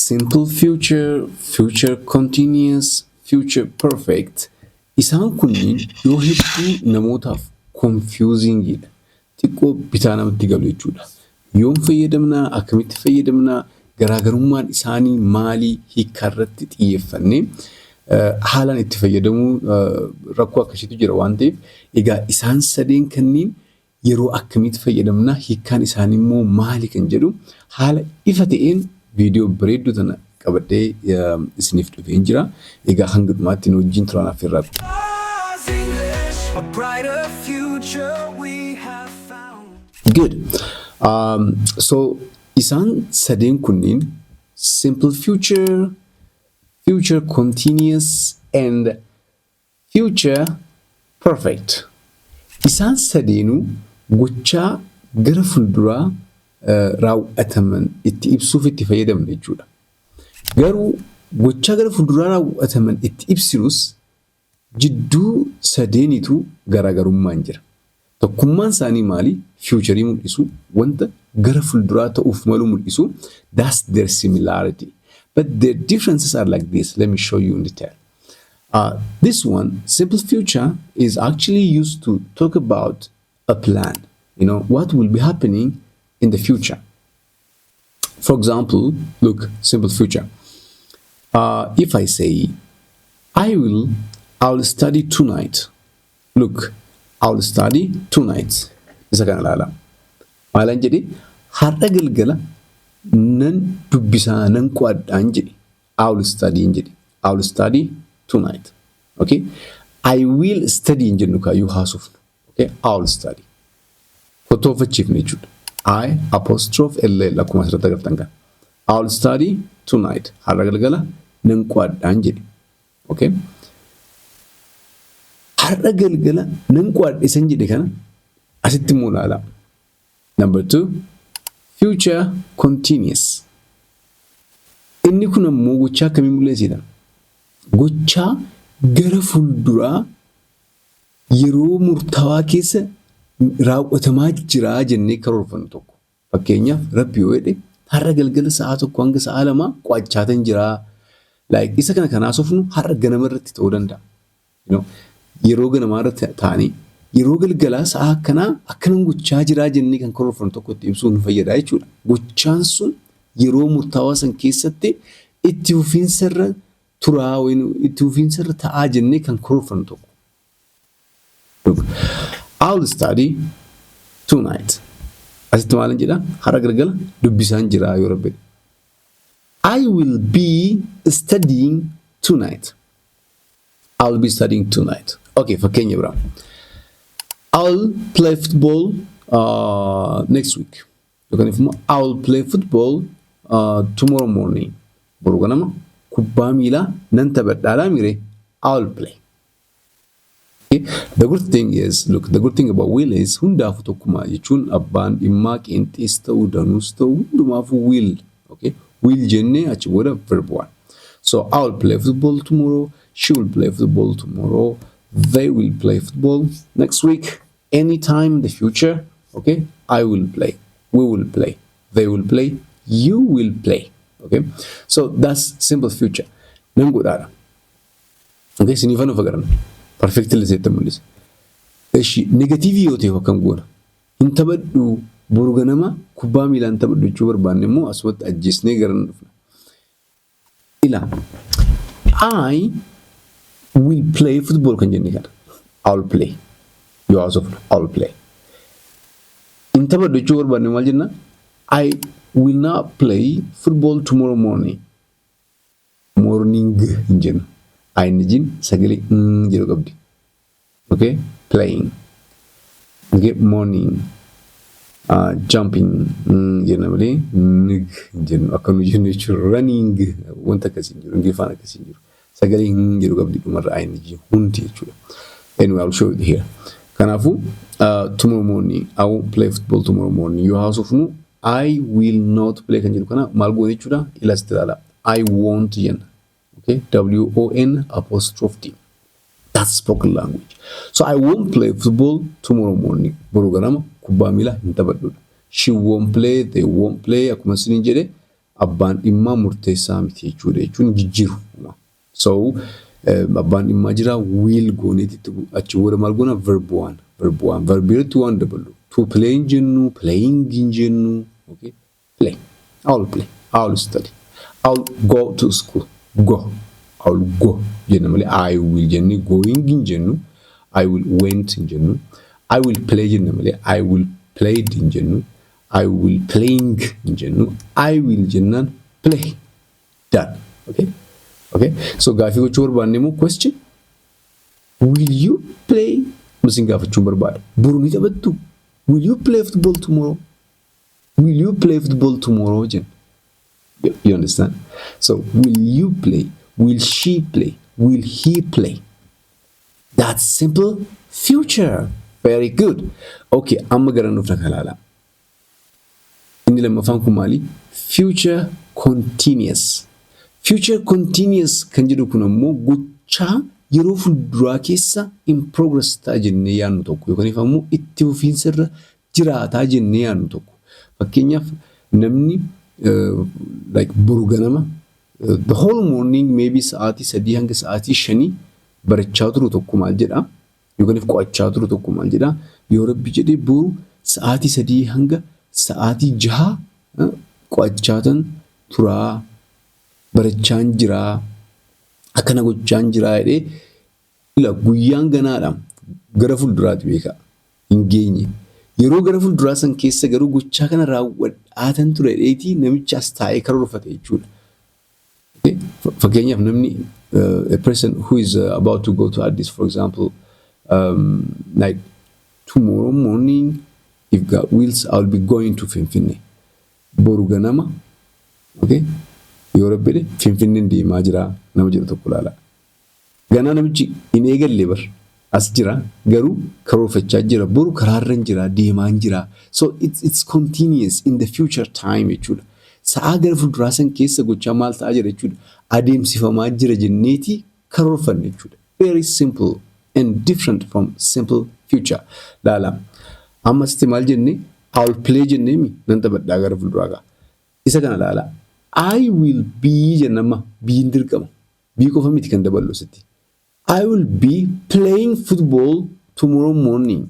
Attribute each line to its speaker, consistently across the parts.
Speaker 1: simple future, future continuous, future perfect. Isaan kunniin yoo hedduu namootaaf confusing idha. Xiqqoo bitaa namatti galu jechuudha. Yoom fayyadamnaa, akkamitti fayyadamnaa, garaagarummaan isaanii maalii hiikkaarratti xiyyeeffannee haalaan itti fayyadamuu rakkoo akkasiitu jira waan ta'eef egaa isaan sadeen kanniin yeroo akkamitti fayyadamnaa, hiikkaan isaanii immoo maali kan jedhu haala ifa ta'een viidiyoo bareedduu tana qabadhee isiniif dhufeen jira. Egaa hanga dhumaatti nu wajjin turaan affeerraa. Good. So isaan sadeen kunniin simple future, future continuous and future perfect. Isaan sadeenuu gochaa gara fulduraa raawwataman itti ibsuuf itti fayyadamna jechuudha. Garuu gochaa gara fulduraa raawwataman itti ibsinus jidduu sadeenitu garaagarummaan jira. Tokkummaan isaanii maali? Future mul'isu, wanta gara fulduraa ta'uuf malu mul'isu. That's their similarity. But their differences are like this. Let me show you in detail. This one, simple future, is actually used to talk about a plan. You know, what will be happening in the future. For example, look, simple future. If I say, I'll study tonight. Look, I'll study tonight. Isa kana laala. Maalan jedhi har'a galgala nan dubbisaa nan qo'adhaan jedhi. I'll study jedhi. I'll study tonight. Okay? I will study jennu kaayyuu haasofnu. Okay? I'll study. Kotoofachiifne jechuudha. I apostrophe LL akkuma asirratti agartan kana. I'll study tonight. Har'a galgala nan qo'adhaan jedhi. Okay? Har'a galgala nan qo'adhisan jedhe kana asitti immoo ilaala. Number 2, future continuous. Inni kun ammoo gochaa akkamii mul'isudha? Gochaa gara fulduraa yeroo murtaawaa keessa raawwatamaa jiraa jennee karoorfannu tokko. Fakkeenyaaf Rabbi yoo jedhe har'a galgala sa'a 1 hanga sa'a 2 qo'achaatan jiraa. Like isa kana haasofnu har'a ganama irratti ta'uu danda'a. You know, yeroo ganamaa irratti ta'anii yeroo galgalaa sa'a akkanaan gochaa jiraa jennee kan karoorfannu tokkotti ibsuu nu fayyada jechuudha. Gochaan sun yeroo murtaawaa san keessatti itti fufiinsarra turaa wayinu itti fufiinsarra ta'aa jennee kan karoorfannu tokko. Look, I'll study tonight. Asitti maalan jedha? Har'a galgala dubbisaan jiraa yoo Rabbi. I will be studying tonight. I'll be studying tonight. Okay, fakkeenya biraa. I'll play football next week. Yookaan immoo I'll play football tomorrow morning. Boruu ganama kubbaa miilaa nan taphadhaa mire I'll play. Okay? The good thing is, look, the good thing about will is hundaafu tokkuma jechuun abbaan dhimmaa qeenxees ta'uu danuus ta'uu hundumaafu will. Okay? Will jennee achi booda verb 1. So I'll play football tomorrow. She will play football tomorrow. They will play football next week. Anytime in the future. Okay? I will play. We will play. They will play. You will play. Okay? So that's simple future. Nan godhaadha. Okay? Sinifan of agaran. Perfectly setta mul'isa. Eshi negatiivii yoo ta'e akkam goona. Hin taphadhu boru ganama kubbaa miilaan taphadhu jechuu barbaanne immoo asumatti ajjeesnee garan dhufna. Ila I will play football kan jenne kana. I'll play. Yoo haasofnu I'll play. Hin taphadhu jechuu barbaanne maal jenna? I will not play football tomorrow morning. Morning hin jenna. Ainijin sagale jedhu qabdi. Okay? Playing. Okay? Morning. Jumping. Jenna malee nig jennu akkanu jennu jechuudha. Running wanta akkasiin jiru. Ingilifaan akkasiin jiru. Sagale jedhu qabdi dhumarra ainijin hundi jechuudha. Anyway, I'll show you here. Kanaafuu tomorrow morning I won't play football tomorrow morning. Yoo haasofnu I will not play kan jedhu kana maal goone jechuudha. Ilaas ilaala. I won't jenna. Okay, WON''T. That's spoken language. So I won't play football tomorrow morning. Boru ganama kubbaa miilaa hin taphadhu. She won't play, they won't play. Akkuma isin jedhe abbaan dhimmaa murteessaa miti jechuudha jechuun jijjiiru. So abbaan dhimmaa jira will gooneetitti achi booda maal goona verb one verb irratti waan dabalu to play hin jennu playing hin jennu. Okay, play, I'll study, I'll go to school, I'll go jenna malee I will jenni going hin jennu, I will went hin jennu, I will play jenna malee I will played hin jennu, I will playing hin jennu, I will jennaan play. Done. Okay, so gaafii gochuu barbaanne immoo question will you play musin gaafachuu barbaada boru ni taphattu will you play football tomorrow jen you understand. So will you play, will she play, will he play, that's simple future. Very good. Okay, amma gara nuuf nakalaala inni lammaffaan kun maali future continuous kan jedhu kun ammoo gochaa yeroo fuulduraa keessa in progress ta'a jennee yaadnu tokko yookaan ammoo itti fufiinsa irra jiraataa jennee yaadnu tokko. Fakkeenyaaf namni like boru ganama the whole morning maybe sa'aatii 3 hanga sa'aatii 5 barachaa turu tokko maal jedha yookaan qo'achaa turu tokko maal jedha yoo rabbi jedhee boru sa'aatii 3 hanga sa'aatii 6 qo'achaatan turaa barachaan jiraa akkana gochaan jiraa jedhee ila guyyaan ganaadhaan gara fuulduraatti beeka hin geenye yeroo gara fuulduraa san keessa garuu gochaa kana raawwadhaatan ture dheetii namicha as taa'ee karoorfate jechuudha. Fakkeenyaaf namni a person who is about to go to Addis for example like tomorrow morning if God wills I'll be going to Finfinne boru ganama. Okay, yoo rabbi Finfinneen deemaa jira nama jira tokko laala ganaa namichi hin eegalle bar as jira garuu karoorfachaa jira boru karaarran jira deemaa jira. So it's continuous in the future time jechuudha. Sa'a gara fuulduraa san keessa gochaa maal ta'a jira jechuudha adeemsifamaa jira jenneeti karoorfanne jechuudha. Very simple and different from simple future. Laala ammas maal jenne I'll play jenneemi nan taphadhaa gara fuulduraa gaa isa kana laala I will be jennama biin dirqama bii qofa miti kan daballu sitti I will be playing football tomorrow morning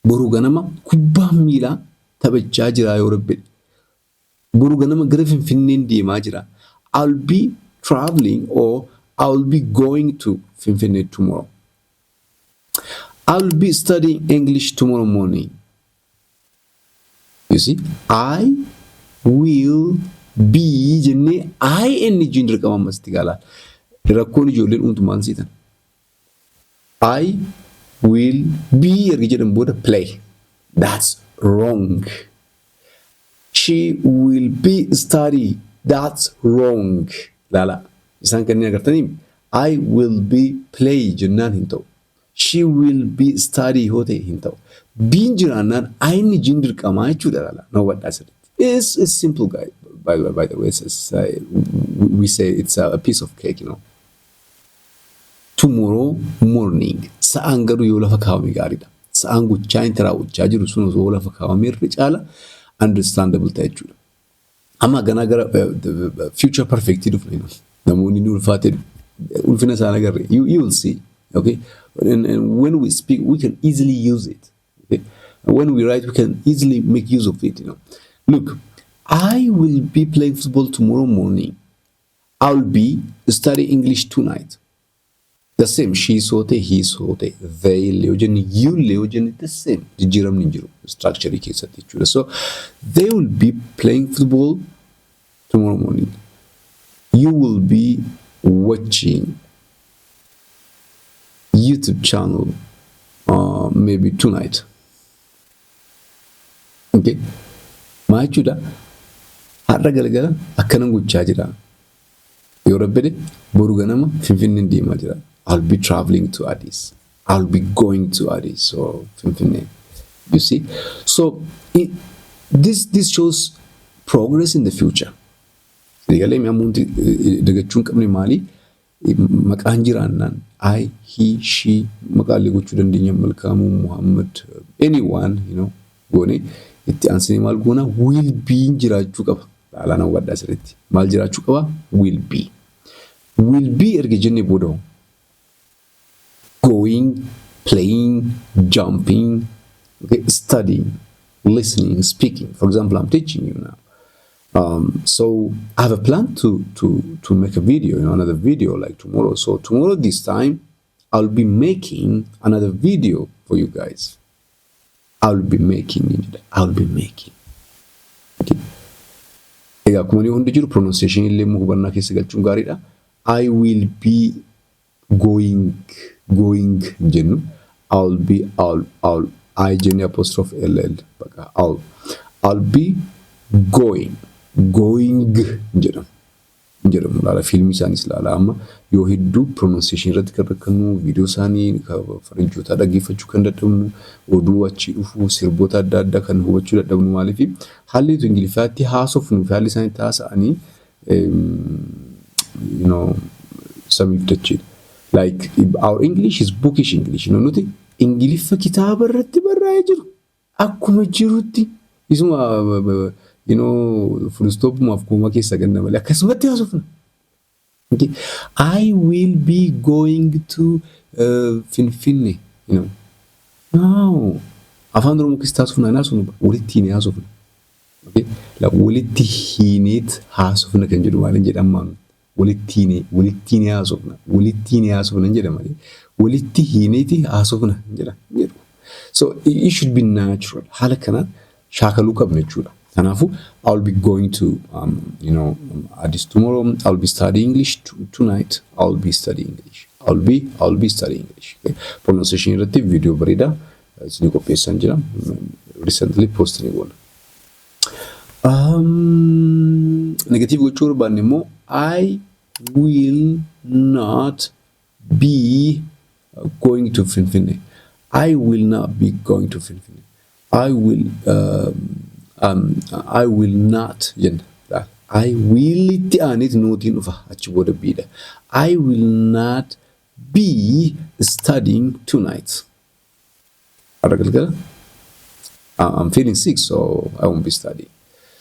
Speaker 1: boru ganama kubbaa miilaa taphachaa jira yoo rabbi boru ganama gara Finfinneen deemaa jira I'll be traveling or I'll be going to Finfinne tomorrow. I'll be studying English tomorrow morning. You see, I will be jenne I inni jindra qaba mastigala rakkoon ijoolleen untumaan siitan I will be erga jedhan booda play that's wrong. She will be study that's wrong. Lala isaan kanneen agartanii I will be play jennaan hin ta'u she will be study hote hin ta'u biin jiraannaan I inni jindra qaba jechuudha. Lala no what that's it. It's simple guy. By the way, we say it's a piece of cake, you know. Tomorrow morning, sa'aan garuu yoo lafa kaawame gaariidha. Sa'aan gochaa hin raawwachaa jiru sun osoo lafa kaawame irra caala understandable ta'e jechuudha. Amma ganaa gara future perfect dhufne namoonni ni ulfaate ulfina isaan agarre you will see. Okay, and when we speak we can easily use it. Okay, when we write we can easily make use of it, you know. Look, I will be playing football tomorrow morning. I'll be studying English tonight. The same. She sote, he sote, they leogen, you leogen, the same. Jiram ninjiru structure keessatti jechuudha. So they will be playing football tomorrow morning. You will be watching YouTube channel maybe tonight. Okay. Maa jechuudha har'a galgala akkanan gochaa jira yoo rabbi boru ganama Finfinneen deemaa jira I'll be traveling to Addis I'll be going to Addis or Finfinnee. You see, so this shows progress in the future. Digalee mi amunti dagachuun qabne maali maqaan jiraannaan I he she maqaalee gochuu dandeenya Malkaamuu Muhammad anyone you know goone itti aansanii maal goona will be jiraachuu qaba Laalaan hawwadhaa sirriitti. Maal jiraachuu qaba? Will be. Will be erga jennee booda going, playing, jumping, okay, studying, listening, speaking. For example, I'm teaching you now. So I have a plan to make a video, another video like tomorrow. So tomorrow this time, I'll be making another video for you guys. I'll be making. Okay. Egaa akkuma inni hundi jiru pronunciation illee hubannaa keessa galchuun gaariidha. I will be going jennu. I'll I jenne apostrophe ll bakka I'll be going jedhamu laala fiilmii isaanis laala amma yoo hedduu pronunciation irratti kan rakkanu viidiyoo isaanii faranjoota dhaggeeffachuu kan dadhabnu oduu achi dhufu sirboota adda addaa kan hubachuu dadhabnu maaliif haalli ingiliffaatti haasofnu fi haalli isaanii taasisanii samiif dachee like our English is bookish English nuti ingiliffa kitaaba irratti barraa'ee jiru akkuma jirutti isuma full stop maaf kuma keessa ganna malee akkasumatti haasofna. Okay. I will be going to Finfinne, No. Afaan Oromoo keessa haasofna naasunu walitti hin haasofna. Okay. La walitti hiineet haasofna kan jedhu maaliin jedhamaa walitti hin haasofna jedhama walitti hiineeti haasofna jedhama. So it should be natural. Haala kana shaakaluu qabna jechuudha. Kanaafuu I'll be going to Addis tomorrow. I'll be studying English tonight. I'll be studying English. I'll be studying English. Okay. Pronunciation irratti video bareeda isin qopheessan jira. Recently post ni goona. Negative gochuu barbaanne immoo I will not be going to Finfinne. I will not be going to Finfinne. I will not jenna. I will itti aanit nootiin dhufa achi booda biidha. I will not be studying tonight. I'm feeling sick, so I won't be studying.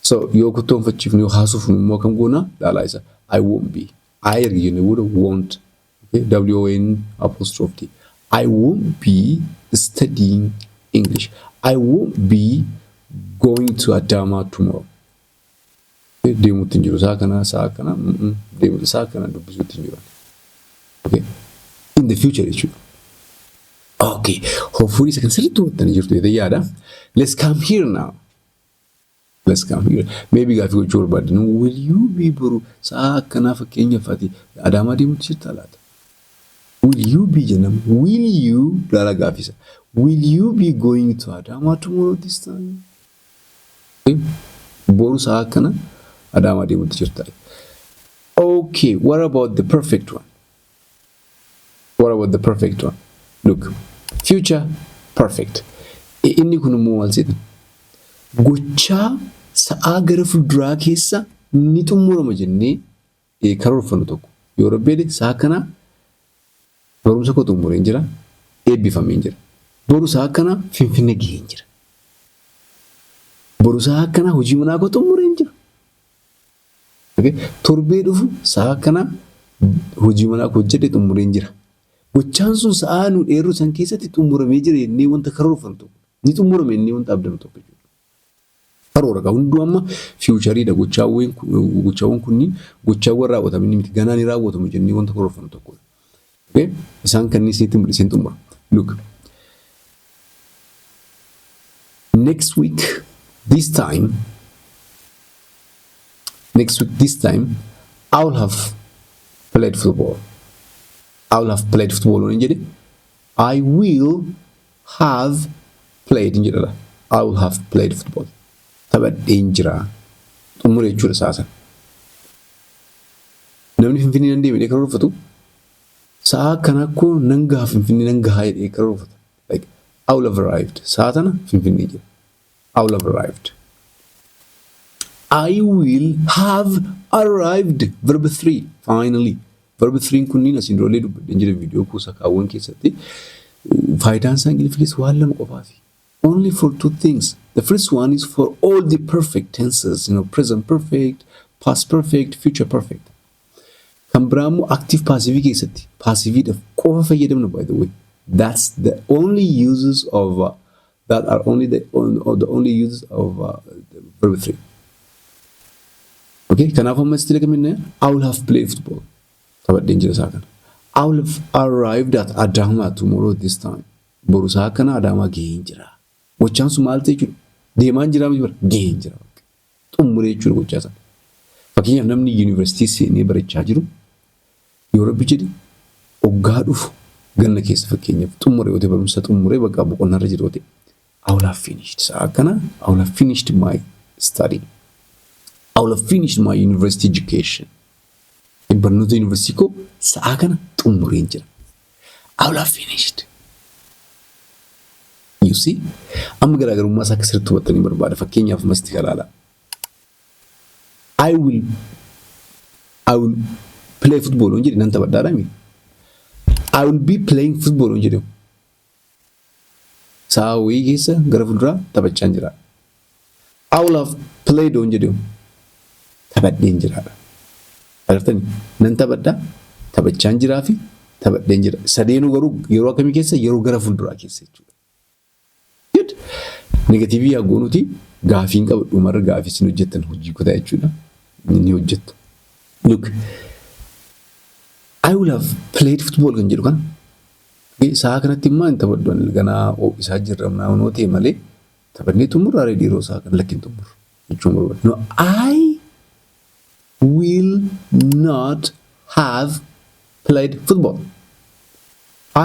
Speaker 1: So yoo kutoonfachiifnu yoo haasofnu immoo kan goona laalaa isa I won't be. I erga jenne booda won't. Okay? W-O-N apostrophe T. I won't be studying English. I won't be going to Adama tomorrow. Deemuutti hin jiru saa kana dubbisuutti hin jiru. Okay. In the future jechuudha. Okay. Hopefully isa kan sirriitti hubattanii jirtu yaada. Let's come here now. Maybe gaaffii gochuu barbaadde will you be boru saa akkanaa fakkeenyaaf ati Adaamaa deemuutti jirta laata? Will you be jennaan will you laala gaaffisa. Will you be going to Adama tomorrow this time? Boru saa akkana Adaamaa deemuutti jirta. Okay, what about the perfect one? Look, future perfect. Inni kun immoo maal jedha? Gochaa sa'aa gara fuulduraa keessa ni xumurama jennee karoorfannu tokko. Yoo rabbeede saa kana barumsa koo xumureen jira, eebbifameen jira. Boru saa kana Finfinnee gaheen jira. Boru saa kana hojii manaa koo xumureen jira. Okay? Torbee dhufu saa kana hojii manaa koo hojjedhe xumureen jira. Gochaan sun sa'aa nu dheerru san keessatti xumuramee jira jennee wanta karoorfannu tokko. Ni xumurame jennee wanta abdannu tokko. Karoora hunduu amma fiichariidha gochaawwan kunniin gochaawwan raawwatamanii miti ganaa ni raawwatamu jennee wanta karoorfannu tokko. Okay? Isaan kanneen isin xumura. Look. Next week this time I'll have played football. I will have played football. I will have played football. Tabat injira. Umure chura sasa. Namni Finfinnee nan deeme karoorfatu. Sa'a kana ko nanga Finfinnee nanga haye karoorfatu. Like I will have arrived. Sa'a tana Finfinnee jira. I will have arrived. I will have arrived. Verb 3. Finally. Verb 3 kunniin asin rolee dubbadde jira video kuusa kaawwan keessatti faayidaan isaa Ingiliffaa keessa waan lama qofaafi. only for two things. The first one is for all the perfect tenses, present perfect, past perfect, future perfect. Kan biraamu active passive keessatti passive daf qofa fayyadamna by the way. That's the only uses of that are only the only uses of the verb 3. Okay, kanaaf amma itti lakamne I will have played football. Taphadheen jira isaa kana. I will have arrived at Adama tomorrow this time. Boru isaa kana Adama gaheen jira. Gochaan sun maal ta'e jechuudha? Deemaan jira miti bara gaheen jira. Xumuree jechuudha gochaa sana. Fakkeenyaaf namni yuunivarsiitii seenee barachaa jiru yoo rabbi jedhe oggaa dhufu ganna keessa fakkeenyaaf xumuree yoo barumsa xumuree bakka boqonnaarra jiru ta'e I will have finished. Saa kana I will have finished my study. I will have finished my university education. Barnoota yuunivarsiitii koo saa kana xumureen jira. I will have finished. You see? Amma garaagarummaa isaa akka sirriitti hubattanii barbaada. Fakkeenyaaf masti kalaala. I will play football on jedhe nan taphadhaadha mi. I will be playing football on jedhe. Saa wayii keessa gara fuulduraa taphachaan jira. I will have played on jedhe. Taphadheen jiraadha. Agartanii nan taphadhaa taphachaan jiraa fi taphadheen jira. Sadeenuu garuu yeroo akkamii keessa yeroo gara fuulduraa keessa jechuudha. Negatiivii yaa goonuti gaafiin qabadhu marra gaafii sin hojjettan hojii kutaa jechuudha. Ni hojjettu. Look, I will have played football kan jedhu kana. Saa kanatti immoo hin taphadhu ganaa isaa jirra naannoo ta'e malee taphannee xumurraa reediiroo isaa kan lakkin xumuru jechuun barbaadu. No, I will not have played football.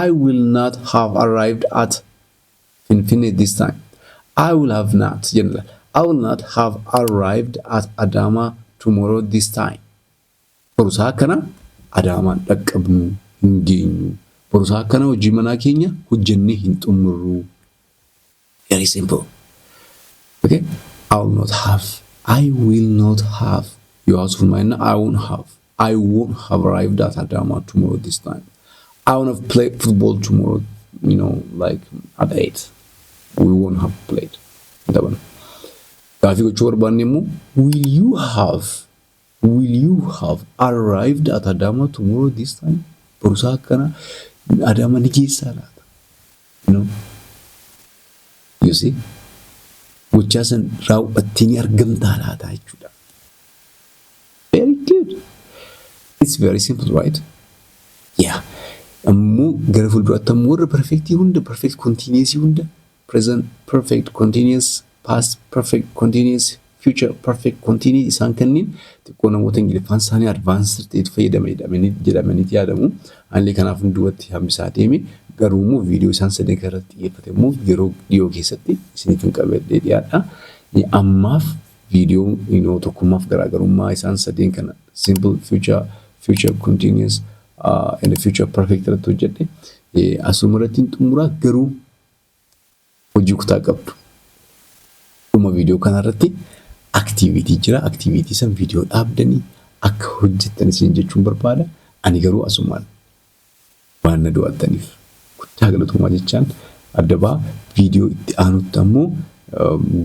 Speaker 1: I will not have arrived at Finfinne this time. I will have not, general. I will not have arrived at Adama tomorrow this time. Borusaa kana Adama dhaqqabnu hin geenyu. Borusaa kana hojii manaa keenya hojjennee hin xumurru. Very simple. Okay? I will not have. I will not have. You ask for mine. I won't have. I won't have arrived at Adama tomorrow this time. I won't have played football tomorrow, like at 8. We won't have played. Gaafii gochuu barbaanne immoo will you have arrived at Adama tomorrow this time? Borusaa kana Adama ni geessaa laata? You see? Gochaa san raawwattee ni argamtaa laata jechuudha. Very good. It's very simple, right? Yeah. Ammoo gara fuulduraatti ammoo warra perfectii hunda perfect continuous hunda present perfect continuous past perfect continuous future perfect continuous isaan kanneen xiqqoo namoota Ingiliffaan isaanii advanced ta'etu fayyadamanidha jedhamaniiti yaadamu. Haalli kanaaf hunduutti hambisaa deeme garuu immoo viidiyoo isaan sadeen irratti xiyyeeffate immoo yeroo dhiyoo keessatti isiniif hin qabadhee dhiyaadha. Ammaaf viidiyoo tokkummaaf garaagarummaa isaan sadeen kana simple future continuous and the future perfect irratti hojjedhe asuma irratti xumuraa garuu hojii kutaa qabdu. Dhuma viidiyoo kanarratti activity jira. Activity san viidiyoo dhaabdanii akka hojjettan isin jechuun barbaada. Ani garuu asumaan waan na du'attaniif guddaa galatoomaa jechaan adda baa viidiyoo itti aanutti ammoo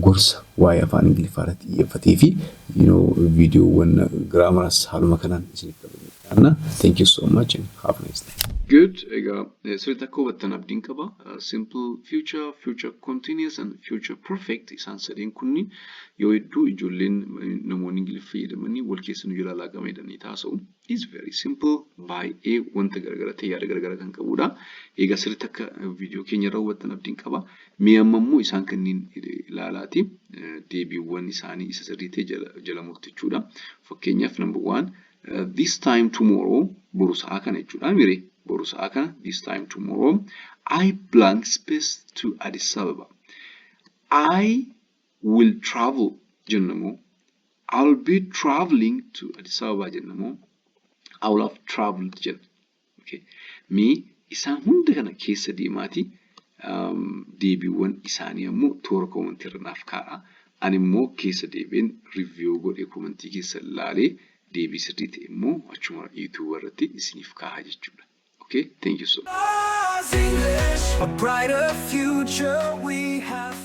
Speaker 1: gorsa waa'ee afaan Ingiliffaa irratti xiyyeeffatee fi viidiyoowwan giraamaras haaluma kanaan isiniif qabadhe. Thank you so much and have a nice day. Good. Sirriitti akka hubattan abdiin qaba. Simple future continuous and future perfect isaan sadeen kunniin yoo hedduu ijoolleen namoonni Ingiliffa fayyadamanii wal keessa nu ilaalaa gameedhanii taasa'u. Is very simple. Baay'ee wanta garagara ta'e yaada garagara kan qabudha. Egaa sirriitti akka viidiyoo keenya irraa hubattan abdiin qaba. Mee amma immoo isaan kanneen ilaalaati deebiiwwan isaanii isa sirrii ta'e jala murteessuudha. Fakkeenyaaf number 1 this time tomorrow borusaa kana jechuudha mire. Borusaa kana this time tomorrow I blank space to Addis Ababa. I will travel jennamoo. I'll be traveling to Addis Ababa jennamoo. I will have traveled jenna. Okay. Me isaan hunda kana keessa deemaati deebiiwwan isaanii ammoo toora komentii irra naaf kaa'a. Ani immoo keessa deebiin review godhee komentii keessa ilaalee deebii sirrii ta'e immoo achuma YouTube irratti isiniif kaa'a jechuudha. Okay, thank you so much.
Speaker 2: A brighter future we have.